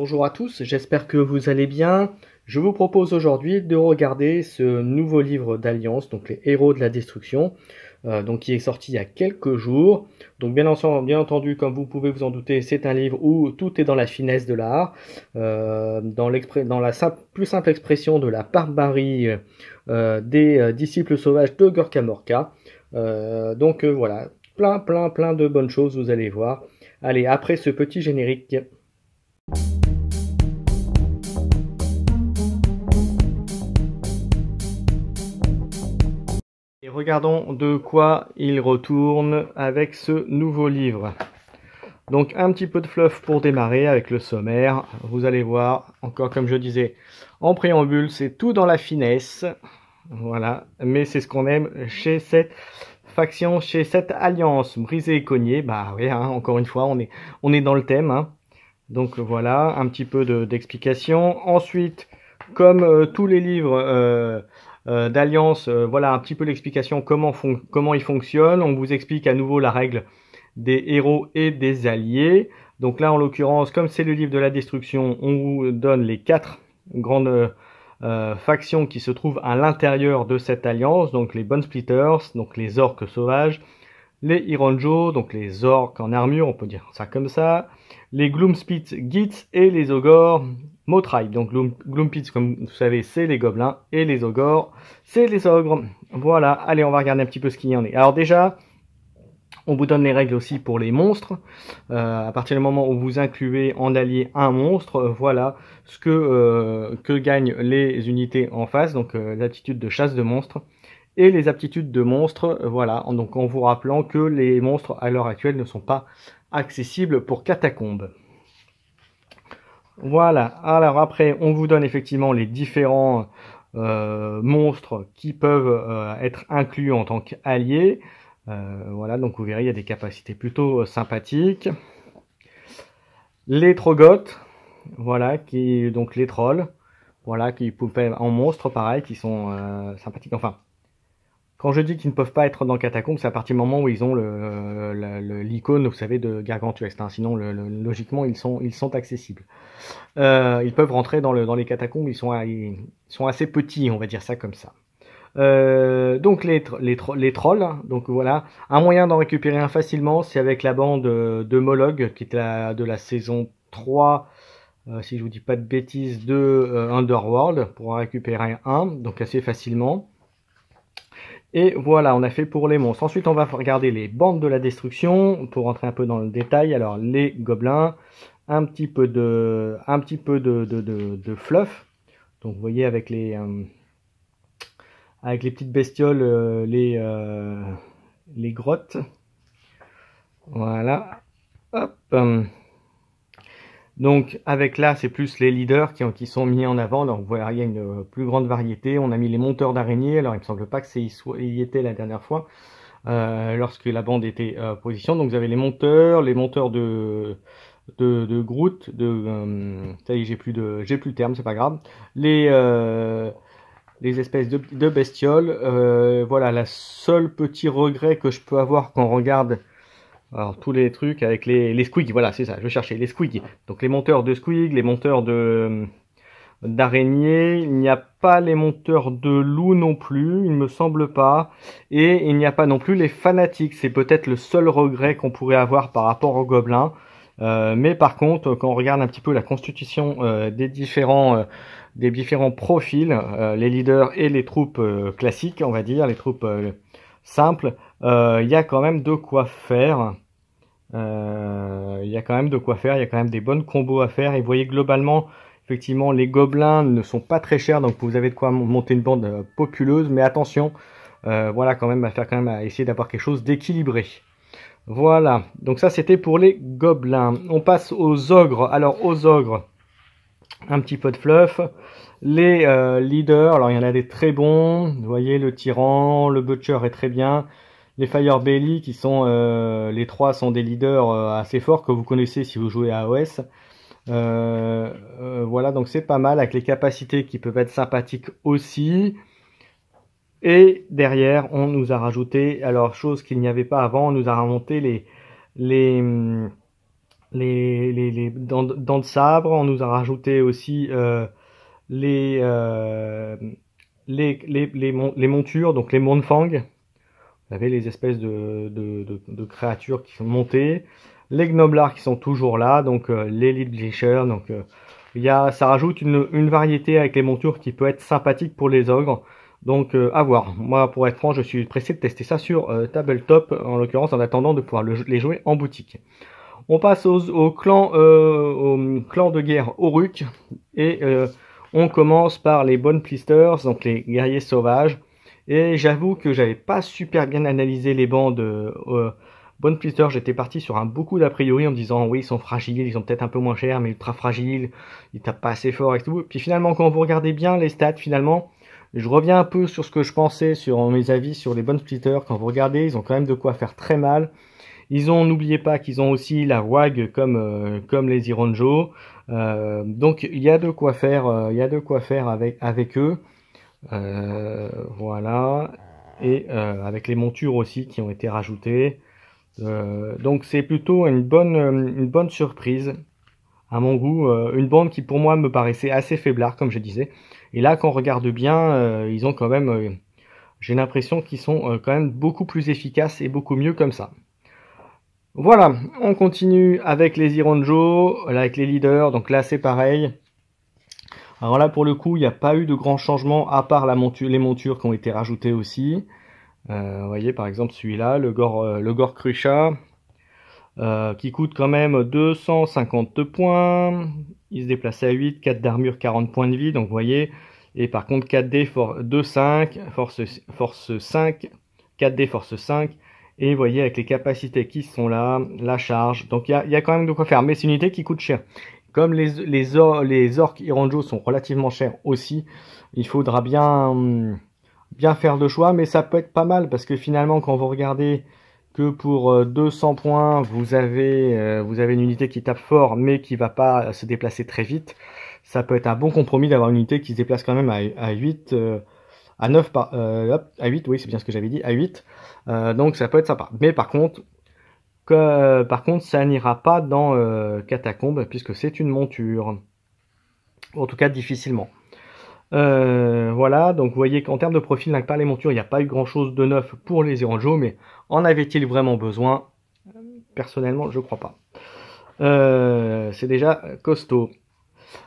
Bonjour à tous, j'espère que vous allez bien. Je vous propose aujourd'hui de regarder ce nouveau livre d'Alliance, donc les Héros de la Destruction, qui est sorti il y a quelques jours. Donc bien entendu, comme vous pouvez vous en douter, c'est un livre où tout est dans la finesse de l'art, dans la plus simple expression de la barbarie des disciples sauvages de Gorka Morka. Voilà, plein de bonnes choses, vous allez voir. Allez, après ce petit générique. Et regardons de quoi il retourne avec ce nouveau livre. Donc un petit peu de fluff pour démarrer avec le sommaire. Vous allez voir, encore comme je disais en préambule, c'est tout dans la finesse. Voilà, mais c'est ce qu'on aime chez cette faction, chez cette alliance brisée et cognée. Bah oui, hein, encore une fois, on est dans le thème. Hein. Donc voilà, un petit peu d'explication. Ensuite, comme tous les livres d'Alliance, voilà un petit peu l'explication comment ils fonctionnent. On vous explique à nouveau la règle des héros et des alliés. Donc là, en l'occurrence, comme c'est le livre de la destruction, on vous donne les 4 grandes factions qui se trouvent à l'intérieur de cette alliance. Donc les Bone Splitters, donc les orques sauvages, les Ironjo, donc les orques en armure, on peut dire ça comme ça, les Gloomspit Gits et les Ogres Motribe. Donc Gloomspit, comme vous savez, c'est les gobelins, et les Ogres, c'est les ogres. Voilà, allez, on va regarder un petit peu ce qu'il y en est. Alors déjà, on vous donne les règles aussi pour les monstres. À partir du moment où vous incluez en allié un monstre, voilà ce que gagnent les unités en face, donc l'attitude de chasse de monstres. Et les aptitudes de monstres, voilà, donc en vous rappelant que les monstres à l'heure actuelle ne sont pas accessibles pour Catacombes. Voilà, alors après on vous donne effectivement les différents monstres qui peuvent être inclus en tant qu'alliés. Voilà, donc vous verrez, il y a des capacités plutôt sympathiques. Les Trogoths, voilà, donc les trolls, voilà, qui peuvent en monstres, pareil, qui sont sympathiques, enfin. Quand je dis qu'ils ne peuvent pas être dans Catacombes, c'est à partir du moment où ils ont l'icône, vous savez, de Gargantuest. Hein. Sinon, logiquement, ils sont accessibles. Ils peuvent rentrer dans les catacombes, ils sont assez petits, on va dire ça comme ça. Donc les trolls, donc voilà. Un moyen d'en récupérer un facilement, c'est avec la bande de Moloch, qui est de la saison 3, si je vous dis pas de bêtises, de Underworld, pour en récupérer un, donc assez facilement. Et voilà, on a fait pour les monstres. Ensuite, on va regarder les bandes de la destruction pour rentrer un peu dans le détail. Alors, les gobelins, un petit peu de fluff. Donc, vous voyez avec les petites bestioles, les grottes. Voilà. Hop. Donc avec là, c'est plus les leaders qui sont mis en avant. Donc vous voyez, il y a une plus grande variété. On a mis les monteurs d'araignées. Alors il me semble pas que il y était la dernière fois, lorsque la bande était position. Donc vous avez les monteurs de Groot, ça y est, j'ai plus le terme, c'est pas grave. Les espèces de bestioles. Voilà, la seule petit regret que je peux avoir quand on regarde. Alors tous les trucs avec les squigs, voilà, c'est ça, je cherchais les squigs. Donc les monteurs de squig, les monteurs d'araignées, il n'y a pas les monteurs de loup non plus, il me semble pas. Et il n'y a pas non plus les fanatiques, c'est peut-être le seul regret qu'on pourrait avoir par rapport aux gobelins. Mais par contre, quand on regarde un petit peu la constitution des différents profils, les leaders et les troupes classiques, on va dire, les troupes simples, il y a quand même de quoi faire. Il y a quand même de quoi faire, il y a quand même des bonnes combos à faire. Et vous voyez globalement, effectivement, les gobelins ne sont pas très chers, donc vous avez de quoi monter une bande populeuse. Mais attention, voilà, quand même à essayer d'avoir quelque chose d'équilibré. Voilà, donc ça c'était pour les gobelins. On passe aux ogres. Alors aux ogres, un petit peu de fluff. Les leaders, alors il y en a des très bons. Vous voyez, le tyran, le butcher est très bien. Les Fire Belly, qui sont les trois sont des leaders assez forts que vous connaissez si vous jouez à AOS. Voilà, donc c'est pas mal avec les capacités qui peuvent être sympathiques aussi. Et derrière, on nous a rajouté, alors chose qu'il n'y avait pas avant, on nous a remonté dents de sabre. On nous a rajouté aussi les, euh, les montures, donc les Mournfang. Vous avez les espèces de créatures qui sont montées. Les Gnoblards qui sont toujours là, donc les Litbleacher. Donc ça rajoute une variété avec les montures qui peut être sympathique pour les ogres. Donc à voir. Moi, pour être franc, je suis pressé de tester ça sur Tabletop, en l'occurrence en attendant de pouvoir les jouer en boutique. On passe au clan de guerre Oruk et on commence par les Bone Plisters, donc les guerriers sauvages. Et j'avoue que j'avais pas super bien analysé les bandes Bone Plisters. J'étais parti sur beaucoup d'a priori en me disant oui, ils sont fragiles, ils sont peut-être un peu moins chers, mais ultra fragiles, ils tapent pas assez fort et tout. Puis finalement, quand vous regardez bien les stats, finalement, je reviens un peu sur ce que je pensais, sur mes avis sur les Bone Splitters. Quand vous regardez, ils ont quand même de quoi faire très mal. N'oubliez pas qu'ils ont aussi la WAG comme les Ironjo. Donc il y a de quoi faire, avec eux. Voilà. Et avec les montures aussi qui ont été rajoutées. Donc c'est plutôt une bonne surprise à mon goût. Une bande qui pour moi me paraissait assez faiblard, comme je disais. Et là, quand on regarde bien, ils ont quand même, j'ai l'impression qu'ils sont quand même beaucoup plus efficaces et beaucoup mieux comme ça. Voilà, on continue avec les Ironjo, avec les leaders. Donc là, c'est pareil. Alors là, pour le coup, il n'y a pas eu de grands changements à part les montures qui ont été rajoutées aussi. Vous voyez, par exemple, celui-là, le Gore Krusha, qui coûte quand même 252 points. Il se déplace à 8, 4 d'armure, 40 points de vie. Donc vous voyez, et par contre 4D, 2, 5, force 5, 4D, force 5. Et vous voyez avec les capacités qui sont là, la charge. Donc il y a quand même de quoi faire. Mais c'est une unité qui coûte cher. Comme les orques Ironjo sont relativement chers aussi, il faudra bien faire de choix. Mais ça peut être pas mal parce que finalement quand vous regardez que pour 200 points, vous avez une unité qui tape fort mais qui va pas se déplacer très vite. Ça peut être un bon compromis d'avoir une unité qui se déplace quand même à 8, à 9, à 8, oui c'est bien ce que j'avais dit, à 8. Donc ça peut être sympa. Mais par contre, ça n'ira pas dans Catacombe puisque c'est une monture. En tout cas, difficilement. Voilà, donc vous voyez qu'en termes de profil, par les montures, il n'y a pas eu grand chose de neuf pour les Ironjo, mais en avait-il vraiment besoin? Personnellement, je crois pas. C'est déjà costaud.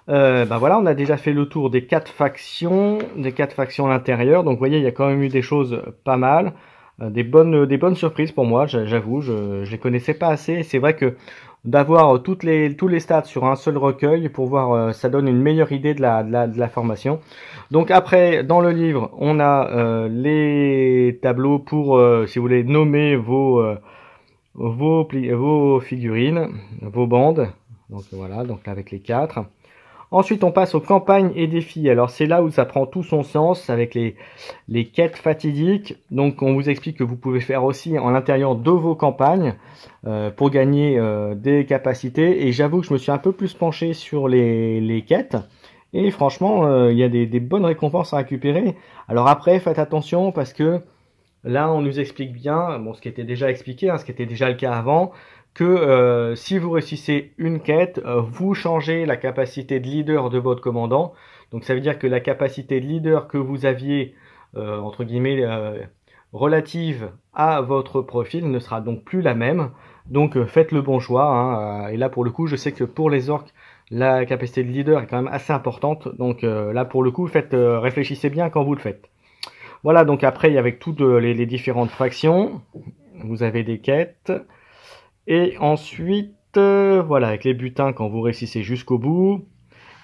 Voilà, on a déjà fait le tour des 4 factions, à l'intérieur. Donc vous voyez, il y a quand même eu des choses pas mal. Des bonnes surprises pour moi, j'avoue, je les connaissais pas assez. C'est vrai que d'avoir tous les stats sur un seul recueil pour voir, ça donne une meilleure idée de la formation. Donc après, dans le livre, on a les tableaux pour, si vous voulez, nommer vos figurines, vos bandes. Donc voilà, donc avec les 4. Ensuite, on passe aux campagnes et défis. Alors, c'est là où ça prend tout son sens avec les quêtes fatidiques. Donc, on vous explique que vous pouvez faire aussi en l'intérieur de vos campagnes pour gagner des capacités. Et j'avoue que je me suis un peu plus penché sur les quêtes. Et franchement, il y a des bonnes récompenses à récupérer. Alors après, faites attention parce que là, on nous explique bien, bon, ce qui était déjà expliqué, ce qui était déjà le cas avant, que si vous réussissez une quête, vous changez la capacité de leader de votre commandant. Donc ça veut dire que la capacité de leader que vous aviez, entre guillemets, relative à votre profil ne sera donc plus la même. Donc faites le bon choix. Et là pour le coup, je sais que pour les orques, la capacité de leader est quand même assez importante. Donc là pour le coup, réfléchissez bien quand vous le faites. Voilà, donc après, il y a avec toutes les différentes factions. Vous avez des quêtes. Et ensuite, voilà, avec les butins quand vous réussissez jusqu'au bout.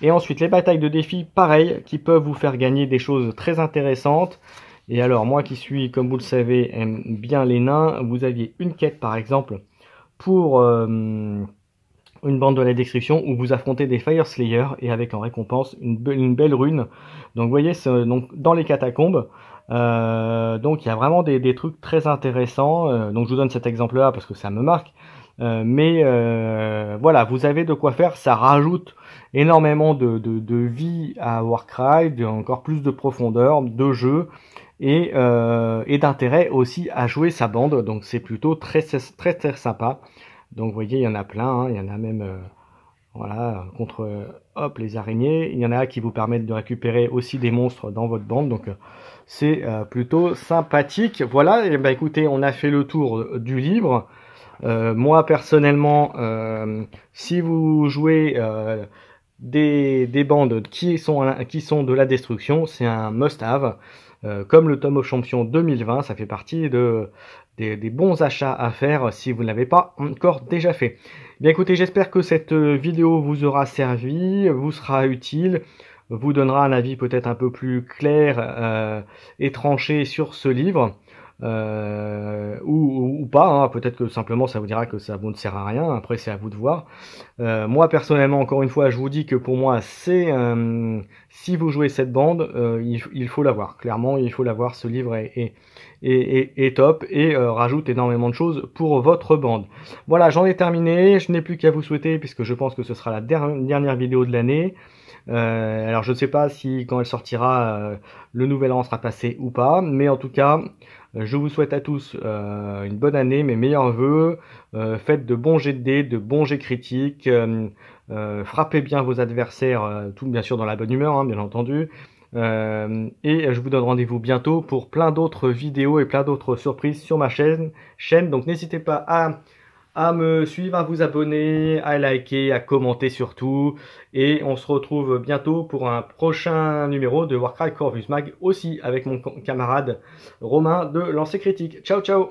Et ensuite, les batailles de défis, pareil, qui peuvent vous faire gagner des choses très intéressantes. Et alors, moi qui suis, comme vous le savez, aime bien les nains, vous aviez une quête, par exemple, pour une bande de la description où vous affrontez des Fire Slayers et avec en récompense une belle rune. Donc, vous voyez, donc, dans les catacombes. Donc il y a vraiment des trucs très intéressants. Donc je vous donne cet exemple-là parce que ça me marque. Mais voilà, vous avez de quoi faire. Ça rajoute énormément de vie à Warcry, encore plus de profondeur, de jeu et d'intérêt aussi à jouer sa bande. Donc c'est plutôt très sympa. Donc vous voyez, il y en a plein, hein. Il y en a même voilà, contre hop, les araignées. Il y en a qui vous permettent de récupérer aussi des monstres dans votre bande, donc c'est plutôt sympathique. Voilà, et ben écoutez, on a fait le tour du livre. Moi personnellement, si vous jouez des bandes qui sont de la destruction, c'est un must-have. Comme le Tome of Champion 2020, ça fait partie des bons achats à faire si vous ne l'avez pas encore déjà fait. Bien écoutez, j'espère que cette vidéo vous aura servi, vous sera utile, vous donnera un avis peut-être un peu plus clair et tranché sur ce livre. Ou pas, hein. Peut-être que simplement ça vous dira que ça ne sert à rien, après c'est à vous de voir. Moi personnellement, encore une fois, je vous dis que pour moi c'est si vous jouez cette bande, il faut l'avoir, clairement il faut l'avoir, ce livre est top et rajoute énormément de choses pour votre bande. Voilà, j'en ai terminé, je n'ai plus qu'à vous souhaiter, puisque je pense que ce sera la dernière vidéo de l'année. Alors je ne sais pas si quand elle sortira le nouvel an sera passé ou pas, mais en tout cas je vous souhaite à tous une bonne année, mes meilleurs vœux, faites de bons jets de dés, de bons jets critiques, frappez bien vos adversaires, tout bien sûr dans la bonne humeur, hein, bien entendu, et je vous donne rendez-vous bientôt pour plein d'autres vidéos et plein d'autres surprises sur ma chaîne, donc n'hésitez pas à me suivre, à vous abonner, à liker, à commenter surtout. Et on se retrouve bientôt pour un prochain numéro de Warcry Corvus Mag, aussi avec mon camarade Romain de Lancer Critique. Ciao ciao!